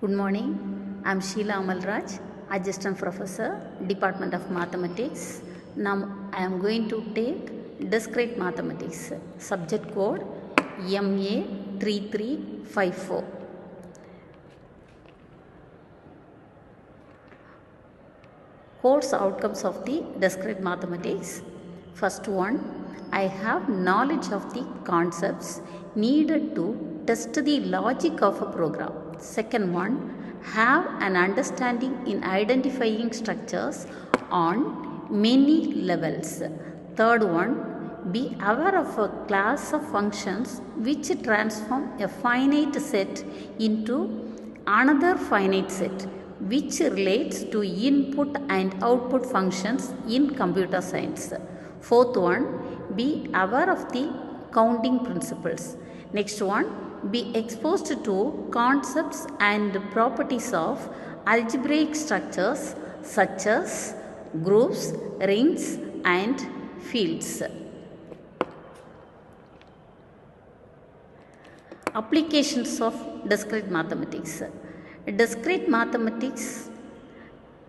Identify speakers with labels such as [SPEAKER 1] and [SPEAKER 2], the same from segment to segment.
[SPEAKER 1] Good morning. I am Sheila Amalraj, Assistant Professor, Department of Mathematics. Now I am going to take Discrete Mathematics, subject code MA3354. Course outcomes of the Discrete Mathematics. First one, I have knowledge of the concepts needed to test the logic of a program. Second one, have an understanding in identifying structures on many levels. Third one, be aware of a class of functions which transform a finite set into another finite set, which relates to input and output functions in computer science. Fourth one, be aware of the counting principles. Next one, be exposed to concepts and properties of algebraic structures such as groups, rings, and fields. Applications of discrete mathematics. Discrete mathematics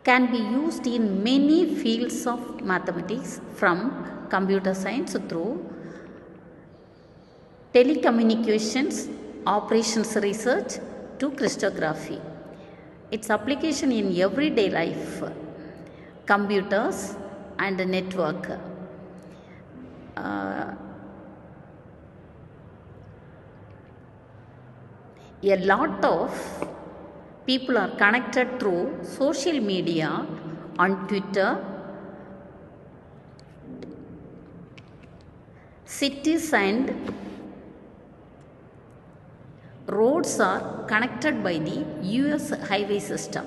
[SPEAKER 1] can be used in many fields of mathematics, from computer science through telecommunications, operations research to crystallography. Its application in everyday life, computers and network. A lot of people are connected through social media on Twitter. Cities and roads are connected by the US highway system.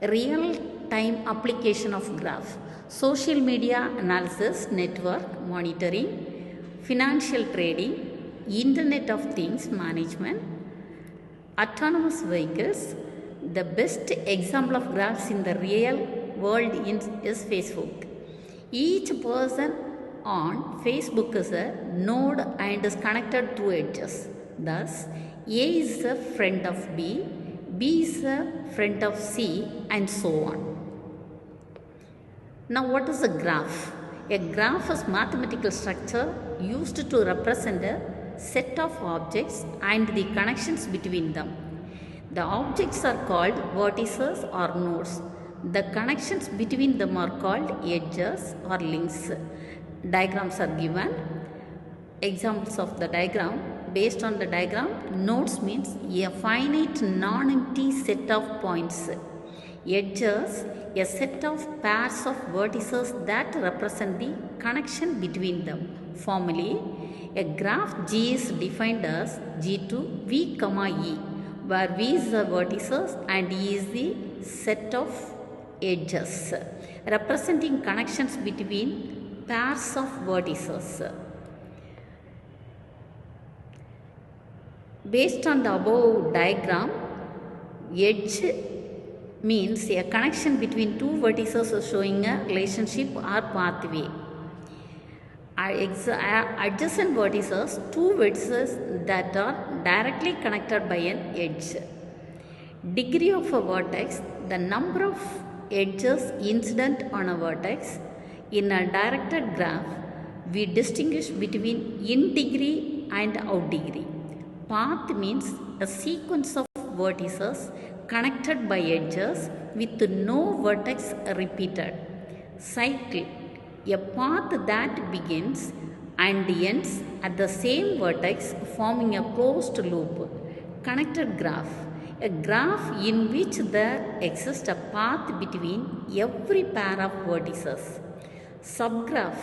[SPEAKER 1] Real-time application of graph, social media analysis, network monitoring, financial trading, Internet of Things management, autonomous vehicles. The best example of graphs in the real world is Facebook. Each person on Facebook is a node and is connected through edges. Thus, A is a friend of B, B is a friend of C, and so on. Now, what is a graph? A graph is mathematical structure used to represent a set of objects and the connections between them. The objects are called vertices or nodes. The connections between them are called edges or links. Diagrams are given. Examples of the diagram. Based on the diagram, nodes means a finite non-empty set of points. Edges, a set of pairs of vertices that represent the connection between them. Formally, a graph G is defined as G to V, E, where V is the vertices and E is the set of edges, representing connections between pairs of vertices. Based on the above diagram, edge means a connection between two vertices showing a relationship or pathway. Adjacent vertices, two vertices that are directly connected by an edge. Degree of a vertex, the number of edges incident on a vertex. In a directed graph, we distinguish between in degree and out degree. Path means a sequence of vertices connected by edges with no vertex repeated. Cycle, a path that begins and ends at the same vertex, forming a closed loop. Connected graph, a graph in which there exists a path between every pair of vertices. Subgraph,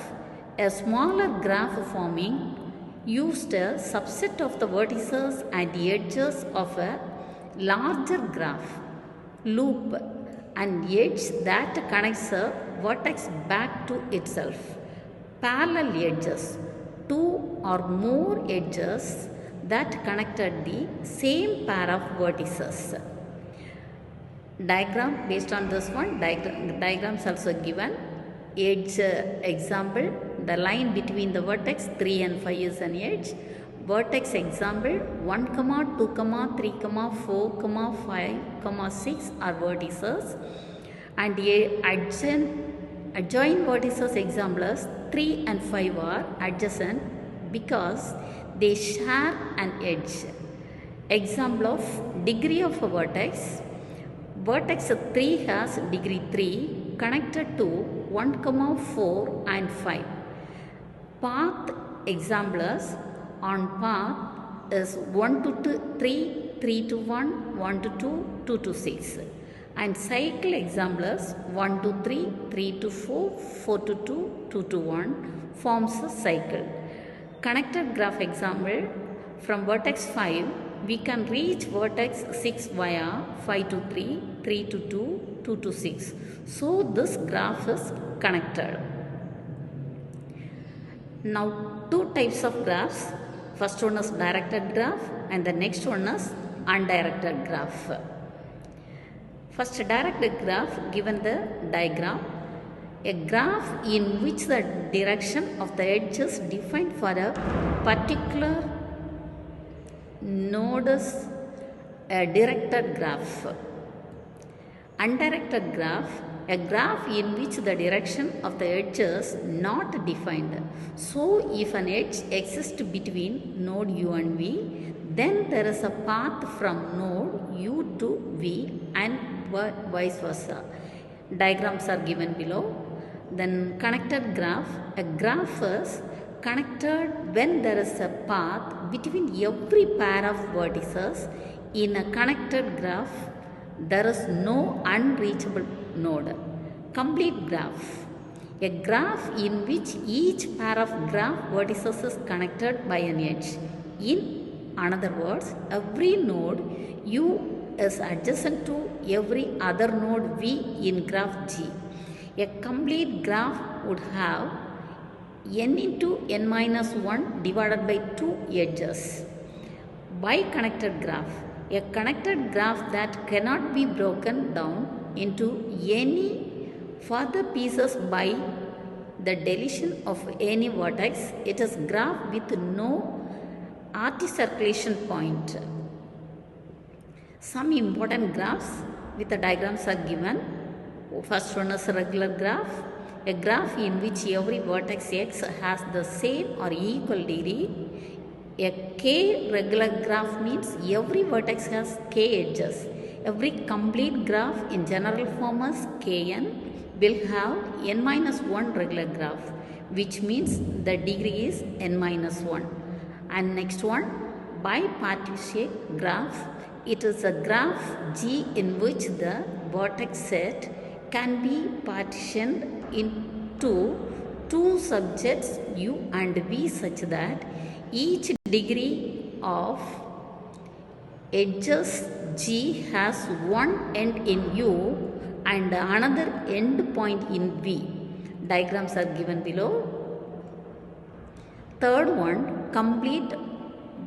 [SPEAKER 1] a smaller graph forming used a subset of the vertices and edges of a larger graph. Loop, an edge that connects a vertex back to itself. Parallel edges, two or more edges that connected the same pair of vertices. diagram based on this one. Diagrams also given. Edge example, the line between the vertex 3 and 5 is an edge. Vertex example, 1 comma 2 comma 3 comma 4 comma 5 comma 6 are vertices, and adjoint vertices examples 3 and 5 are adjacent because they share an edge. Example of degree of a vertex. Vertex 3 has degree 3 connected to 1 comma 4 and 5. Path examples on path is 1 to 3, 3 to 1, 1 to 2, 2 to 6. And cycle examples 1 to 3, 3 to 4, 4 to 2, 2 to 1 forms a cycle. Connected graph example, from vertex 5 we can reach vertex 6 via 5 to 3, 3 to 2, 2 to 6. So this graph is connected. Now two types of graphs. First one is directed graph and the next one is undirected graph. First, directed graph, given the diagram, a graph in which the direction of the edge is defined for a particular node is a directed graph. Undirected graph, a graph in which the direction of the edge is not defined. So, if an edge exists between node U and V, then there is a path from node U to V and vice versa. Diagrams are given below. Then connected graph, a graph is connected when there is a path between every pair of vertices. In a connected graph, there is no unreachable node. Complete graph, a graph in which each pair of graph vertices is connected by an edge. In other words, every node U is adjacent to every other node V in graph G. A complete graph would have n into n minus 1 divided by 2 edges. Biconnected graph, a connected graph that cannot be broken down into any further pieces by the deletion of any vertex. It is graph with no anti-circulation point. Some important graphs with the diagrams are given. First one is a regular graph, a graph in which every vertex x has the same or equal degree. A k regular graph means every vertex has k edges. Every complete graph in general form as kn will have n minus 1 regular graph, which means the degree is n minus 1. And next one, bipartite graph. It is a graph G in which the vertex set can be partitioned into two subjects U and V such that each degree of edges G has one end in U and another end point in V. Diagrams are given below. Third one, complete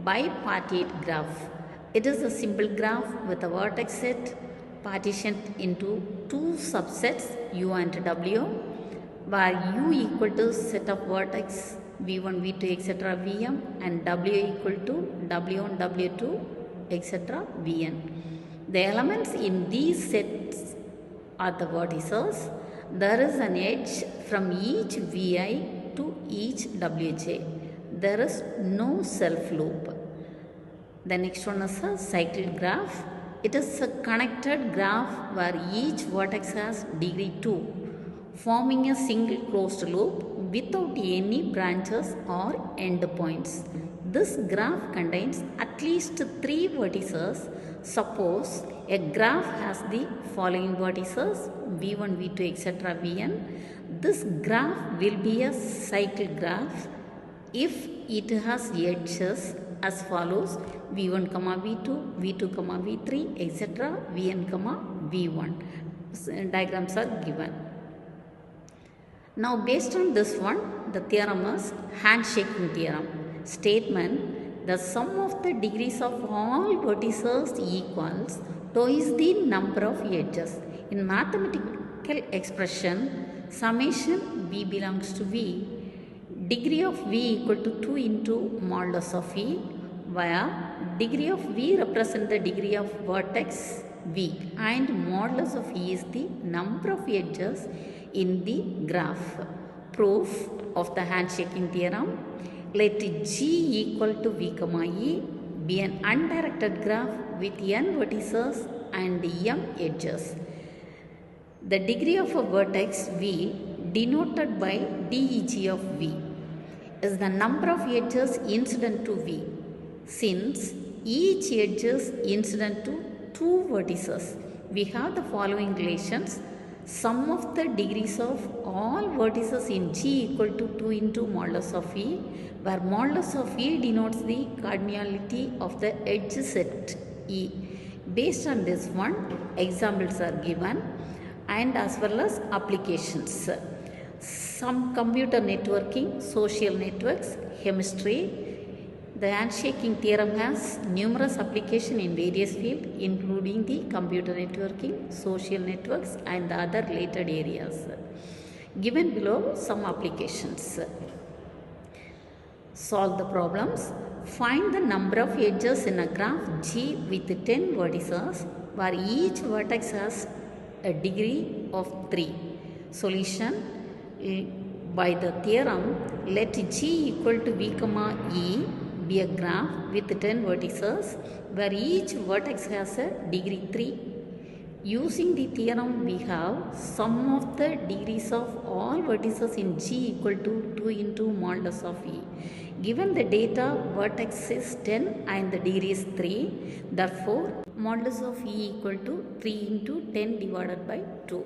[SPEAKER 1] bipartite graph. It is a simple graph with a vertex set partitioned into two subsets U and W, where U equal to set of vertex V1, V2, etc. Vm and W equal to W1, W2, etc. Vn. The elements in these sets are the vertices. There is an edge from each Vi to each Wj. There is no self loop. The next one is a cycle graph. It is a connected graph where each vertex has degree 2, forming a single closed loop without any branches or endpoints. This graph contains at least 3 vertices. Suppose a graph has the following vertices V1, V2, etc. Vn. This graph will be a cycle graph if it has edges as follows: V1, V2, V2, V3, etc. Vn, V1. Diagrams are given. Now, based on this one, the theorem is handshaking theorem. Statement: the sum of the degrees of all vertices equals Tau is the number of edges. In mathematical expression, summation V belongs to V. Degree of V equal to 2 into modulus of V, where degree of V represents the degree of vertex V and modulus of E is the number of edges in the graph. Proof of the handshaking theorem: let G equal to V comma E be an undirected graph with n vertices and m edges. The degree of a vertex V denoted by deg of V is the number of edges incident to V. Since each edge is incident to two vertices, we have the following relations: sum of the degrees of all vertices in G equal to 2 into modulus of E, where modulus of E denotes the cardinality of the edge set E. Based on this one, examples are given and as well as applications. Some computer networking, social networks, chemistry. The handshaking theorem has numerous applications in various fields, including the computer networking, social networks and the other related areas. Given below some applications. Solve the problems. Find the number of edges in a graph G with 10 vertices, where each vertex has a degree of 3. Solution: by the theorem, let G equal to V comma E be a graph with 10 vertices, where each vertex has a degree 3. Using the theorem, we have sum of the degrees of all vertices in G equal to 2 into modulus of E. Given the data, vertex is 10 and the degree is 3. Therefore, modulus of E equal to 3 into 10 divided by 2,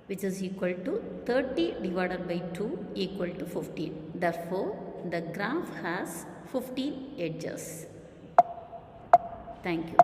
[SPEAKER 1] which is equal to 30 divided by 2 equal to 15. Therefore, the graph has 15 edges. Thank you.